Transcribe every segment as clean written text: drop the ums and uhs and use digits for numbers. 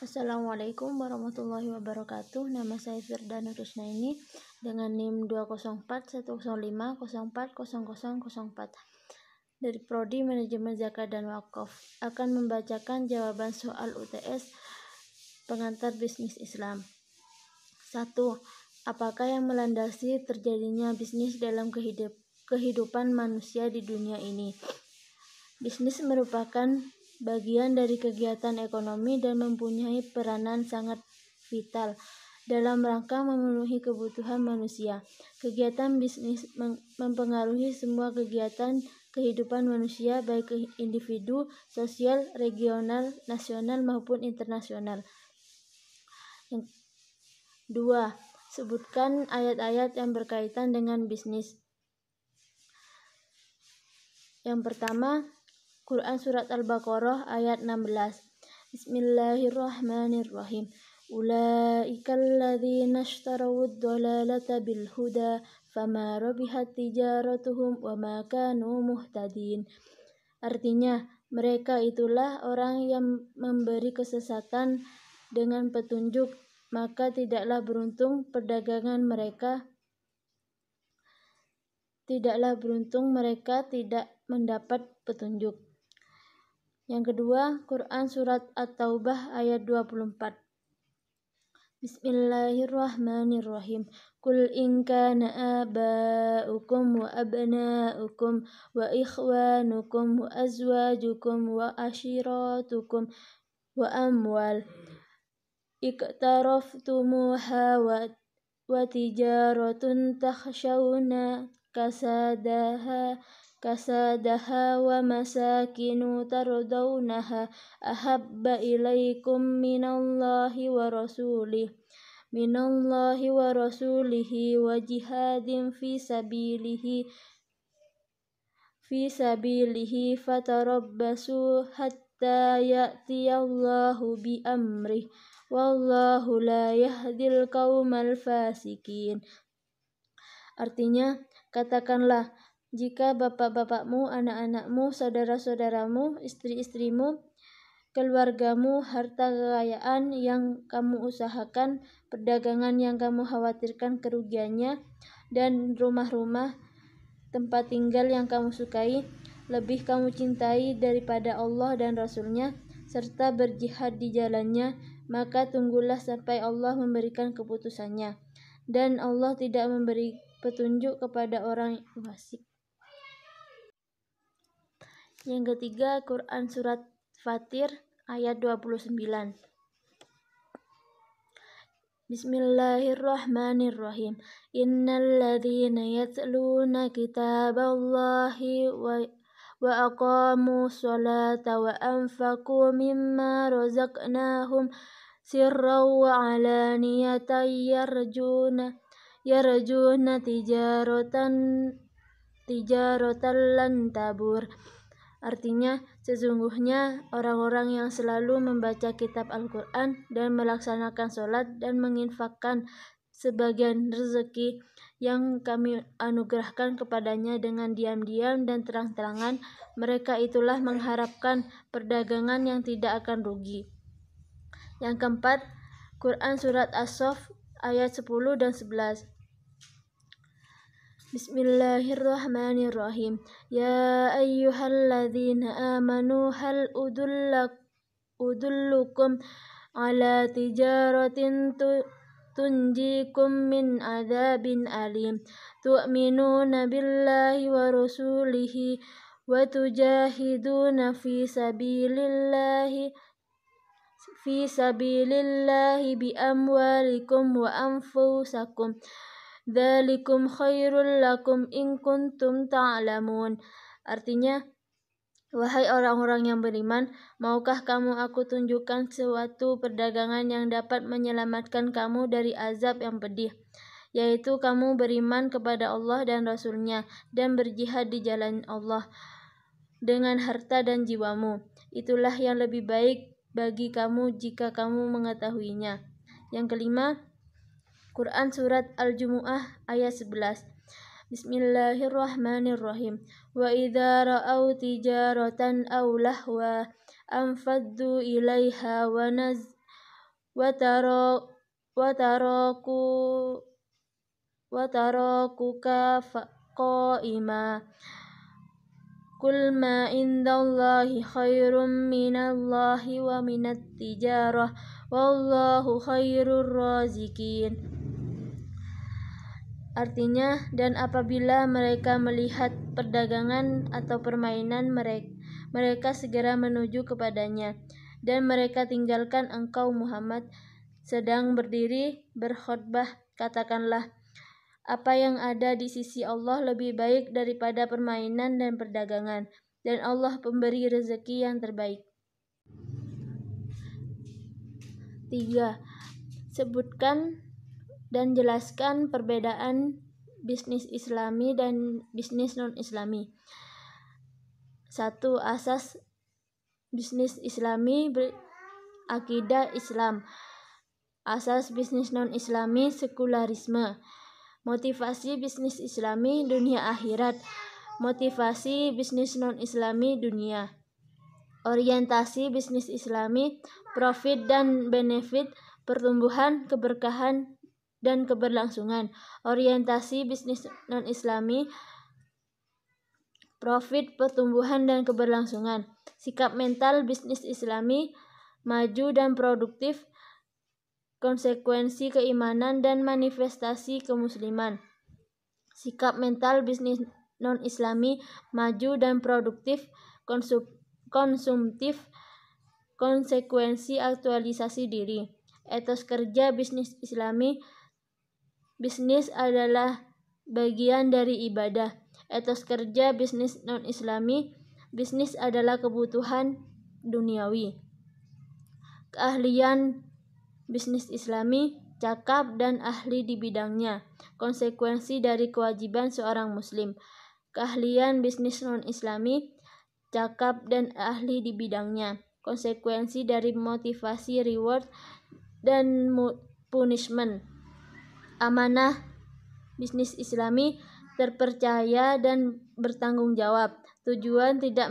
Assalamualaikum warahmatullahi wabarakatuh. Nama saya Firdana Rusnaini dengan NIM 2041050400004 dari Prodi Manajemen Zakat dan Wakaf akan membacakan jawaban soal UTS pengantar bisnis Islam. 1. Apakah yang melandasi terjadinya bisnis dalam kehidupan manusia di dunia ini? Bisnis merupakan bagian dari kegiatan ekonomi dan mempunyai peranan sangat vital dalam rangka memenuhi kebutuhan manusia. Kegiatan bisnis mempengaruhi semua kegiatan kehidupan manusia, baik individu, sosial, regional, nasional maupun internasional. 2. Sebutkan ayat-ayat yang berkaitan dengan bisnis. Yang pertama, Quran Surat Al-Baqarah ayat 16. Bismillahirrahmanirrahim. Ulaikal ladzina ishtarawud dhalalata bil huda fama rabihat tijaratuhum wa ma kanu muhtadin. Artinya, mereka itulah orang yang memberi kesesatan dengan petunjuk, maka tidaklah beruntung mereka tidak mendapat petunjuk. Yang kedua, Quran Surat At-Taubah ayat 24. Bismillahirrahmanirrahim. Qul in kana aba'ukum wa abna'ukum wa ikhwanukum wa azwajukum wa ashiratukum wa amwal iqtaraftumuha wa tijaratun takhshawna kasadaha wa masakinu tardawnaha ahabba ilaikum minallahi wa rasulihi wa jihadin fi sabilihi fatarabbasu hatta ya'tiyallahu bi amrih wallahu la yahdil qaumal fasikin. Artinya, katakanlah, jika bapak-bapakmu, anak-anakmu, saudara-saudaramu, istri-istrimu, keluargamu, harta kekayaan yang kamu usahakan, perdagangan yang kamu khawatirkan kerugiannya, dan rumah-rumah, tempat tinggal yang kamu sukai, lebih kamu cintai daripada Allah dan Rasul-Nya, serta berjihad di jalannya, maka tunggulah sampai Allah memberikan keputusannya. Dan Allah tidak memberi petunjuk kepada orang fasik. Yang ketiga, Quran Surat Fatir ayat 29. Bismillahirrahmanirrahim. Innal ladzina yatluna kitaballahi wa aqamu sholata wa anfaqu mimma razaqnahum sirran wa alaniyatan yarjuna tijaratan lan tabur. Artinya, sesungguhnya orang-orang yang selalu membaca kitab Al-Quran dan melaksanakan sholat dan menginfakkan sebagian rezeki yang kami anugerahkan kepadanya dengan diam-diam dan terang-terangan, mereka itulah mengharapkan perdagangan yang tidak akan rugi. Yang keempat, Quran Surat As-Saff ayat 10 dan 11. Bismillahirrahmanirrahim. Ya ayyuhalladzina amanu hal udullukum ala tijaratin tunjikum min adzabin alim. Tu'minuna billahi wa rasulihi wa tujahiduna fi sabilillahi bi amwalikum wa anfusakum. Dzalikum khairul lakum in kuntum ta'lamun. Artinya, wahai orang-orang yang beriman, maukah kamu aku tunjukkan suatu perdagangan yang dapat menyelamatkan kamu dari azab yang pedih, yaitu kamu beriman kepada Allah dan Rasul-Nya dan berjihad di jalan Allah dengan harta dan jiwamu. Itulah yang lebih baik bagi kamu jika kamu mengetahuinya. Yang kelima, Quran Surat Al-Jumu'ah ayat 11. Bismillahirrahmanirrahim. Wa idza ra'au tijaratan aw lahwa anfaddu ilaiha watarokuka qaima. Qul ma indallahi khairum minallahi wa minat tijarah wallahu khairur razikin. Artinya, dan apabila mereka melihat perdagangan atau permainan mereka segera menuju kepadanya, dan mereka tinggalkan engkau Muhammad sedang berdiri berkhutbah. Katakanlah, apa yang ada di sisi Allah lebih baik daripada permainan dan perdagangan, dan Allah pemberi rezeki yang terbaik. 3. Sebutkan dan jelaskan perbedaan bisnis Islami dan bisnis non-Islami. 1. Asas bisnis Islami akidah Islam. Asas bisnis non-Islami sekularisme. Motivasi bisnis Islami dunia akhirat. Motivasi bisnis non-Islami dunia. Orientasi bisnis Islami profit dan benefit, pertumbuhan, keberkahan, dan keberlangsungan. Orientasi bisnis non-Islami profit, pertumbuhan, dan keberlangsungan. Sikap mental bisnis Islami maju dan produktif, konsekuensi keimanan dan manifestasi kemusliman. Sikap mental bisnis non-Islami maju dan produktif, konsumtif, konsekuensi aktualisasi diri. Etos kerja bisnis Islami, bisnis adalah bagian dari ibadah. Etos kerja bisnis non-Islami, bisnis adalah kebutuhan duniawi. Keahlian bisnis Islami, cakap dan ahli di bidangnya. Konsekuensi dari kewajiban seorang muslim. Keahlian bisnis non-Islami, cakap dan ahli di bidangnya. Konsekuensi dari motivasi reward dan punishment. Amanah bisnis Islami, terpercaya dan bertanggung jawab. Tujuan tidak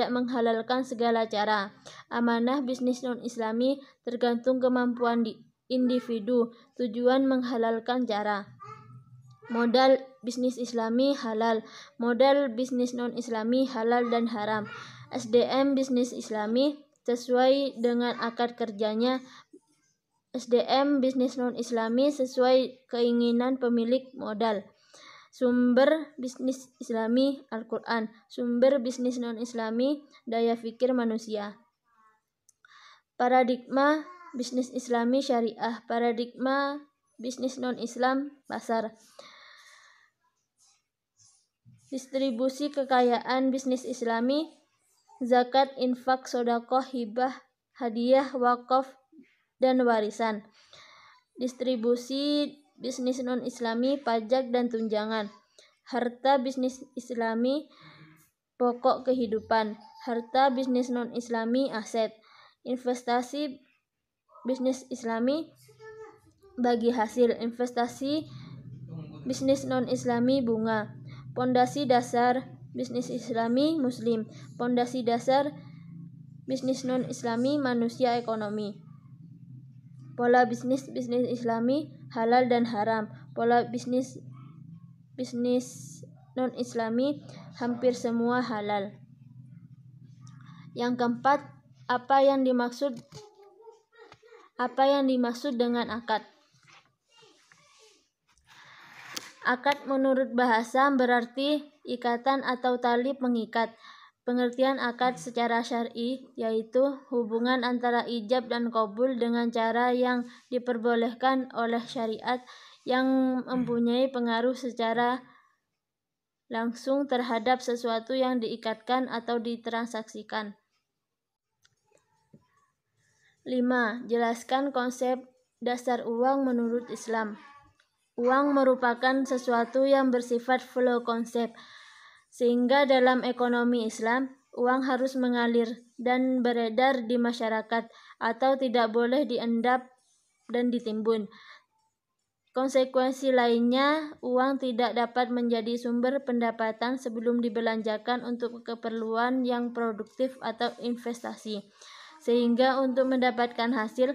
menghalalkan segala cara. Amanah bisnis non-Islami tergantung kemampuan individu. Tujuan menghalalkan cara. Modal bisnis Islami halal. Modal bisnis non-Islami halal dan haram. SDM bisnis Islami sesuai dengan akad kerjanya. SDM bisnis non-Islami sesuai keinginan pemilik modal. Sumber bisnis Islami Al-Quran. Sumber bisnis non-Islami daya fikir manusia. Paradigma bisnis Islami syariah. Paradigma bisnis non-Islam pasar. Distribusi kekayaan bisnis Islami, zakat, infak, sedekah, hibah, hadiah, wakaf, dan warisan. Distribusi bisnis non-Islami, pajak dan tunjangan. Harta bisnis Islami, pokok kehidupan. Harta bisnis non-Islami, aset. Investasi bisnis Islami, bagi hasil. Investasi bisnis non-Islami, bunga. Pondasi dasar bisnis Islami, muslim. Pondasi dasar bisnis non-Islami, manusia, ekonomi. Pola bisnis Islami, halal dan haram. Pola bisnis non-Islami, hampir semua halal. Yang keempat, apa yang dimaksud dengan akad? Akad menurut bahasa berarti ikatan atau tali pengikat. Pengertian akad secara syar'i yaitu hubungan antara ijab dan qabul dengan cara yang diperbolehkan oleh syariat yang mempunyai pengaruh secara langsung terhadap sesuatu yang diikatkan atau ditransaksikan. 5. Jelaskan konsep dasar uang menurut Islam. Uang merupakan sesuatu yang bersifat flow konsep, sehingga dalam ekonomi Islam, uang harus mengalir dan beredar di masyarakat atau tidak boleh diendap dan ditimbun. Konsekuensi lainnya, uang tidak dapat menjadi sumber pendapatan sebelum dibelanjakan untuk keperluan yang produktif atau investasi. Sehingga untuk mendapatkan hasil